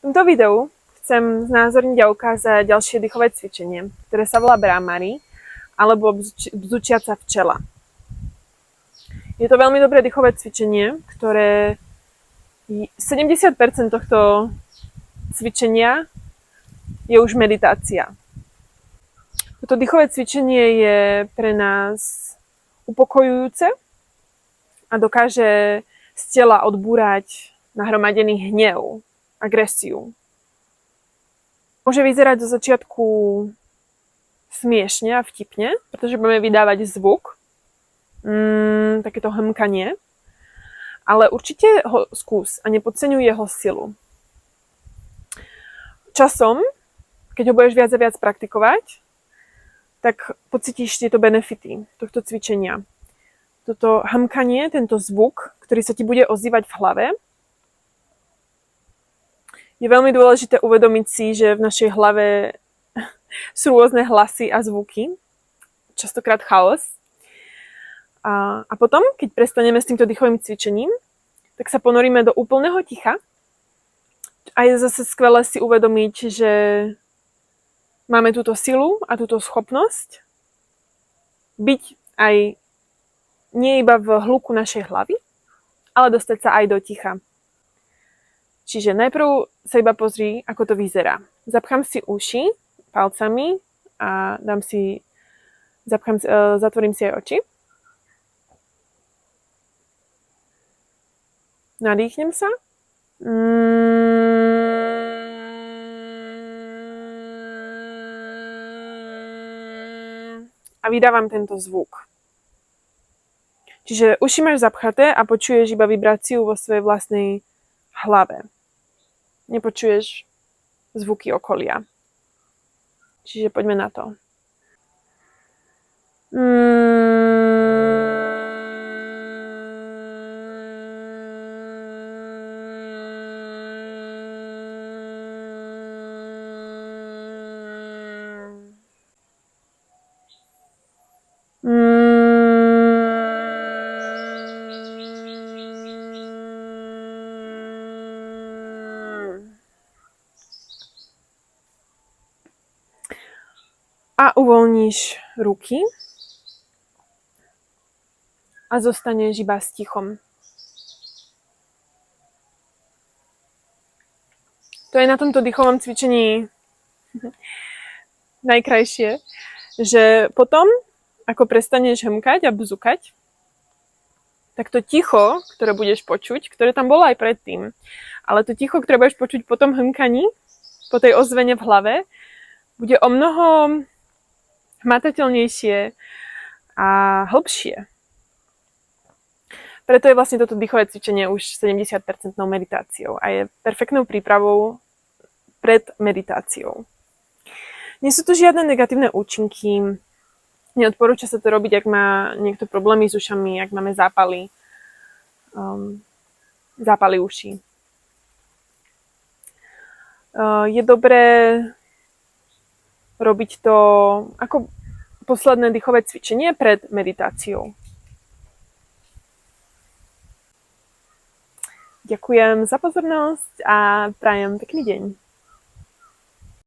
tomto videu chcem znázorniť a ukázať ďalšie dýchové cvičenie, ktoré sa volá Bhramari alebo bzučiaca včela. Je to veľmi dobré dýchové cvičenie, ktoré 70% tohto cvičenia je už meditácia. Toto dýchové cvičenie je pre nás upokojujúce a dokáže z tela odbúrať nahromadený hnev, agresiu. Môže vyzerať zo začiatku smiešne a vtipne, pretože budeme vydávať zvuk, takéto hmkanie, ale určite ho skús a nepodceňuj jeho silu. Časom, keď ho budeš viac a viac praktikovať, tak pocítiš tieto benefity tohto cvičenia. Toto hmkanie, tento zvuk, ktorý sa ti bude ozývať v hlave, je veľmi dôležité uvedomiť si, že v našej hlave sú rôzne hlasy a zvuky, častokrát chaos. A potom, keď prestaneme s týmto dýchovým cvičením, tak sa ponoríme do úplného ticha. A je zase skvelé si uvedomiť, že máme túto silu a túto schopnosť byť aj nie iba v hluku našej hlavy, ale dostať sa aj do ticha. Čiže najprv sa iba pozri, ako to vyzerá. Zapchám si uši palcami a zatvorím si aj oči. Nadýchnem sa. A vydávam tento zvuk. Čiže uši máš zapchaté a počuješ iba vibráciu vo svojej vlastnej hlave. Nepočuješ zvuky okolia. Čiže poďme na to. A uvoľníš ruky a zostaneš iba s tichom. To je na tomto dýchovom cvičení najkrajšie, že potom, ako prestaneš hmkať a bzukať, tak to ticho, ktoré budeš počuť, ktoré tam bolo aj predtým, ale to ticho, ktoré budeš počuť po tom hmkaní, po tej ozvene v hlave, bude o mnoho hmatateľnejšie a hlbšie. Preto je vlastne toto dýchové cvičenie už 70% meditáciou a je perfektnou prípravou pred meditáciou. Nie sú tu žiadne negatívne účinky. Neodporúča sa to robiť, ak má niekto problémy s ušami, ak máme zápaly uší. Je dobré robiť to ako posledné dýchové cvičenie pred meditáciou. Ďakujem za pozornosť a prajem pekný deň.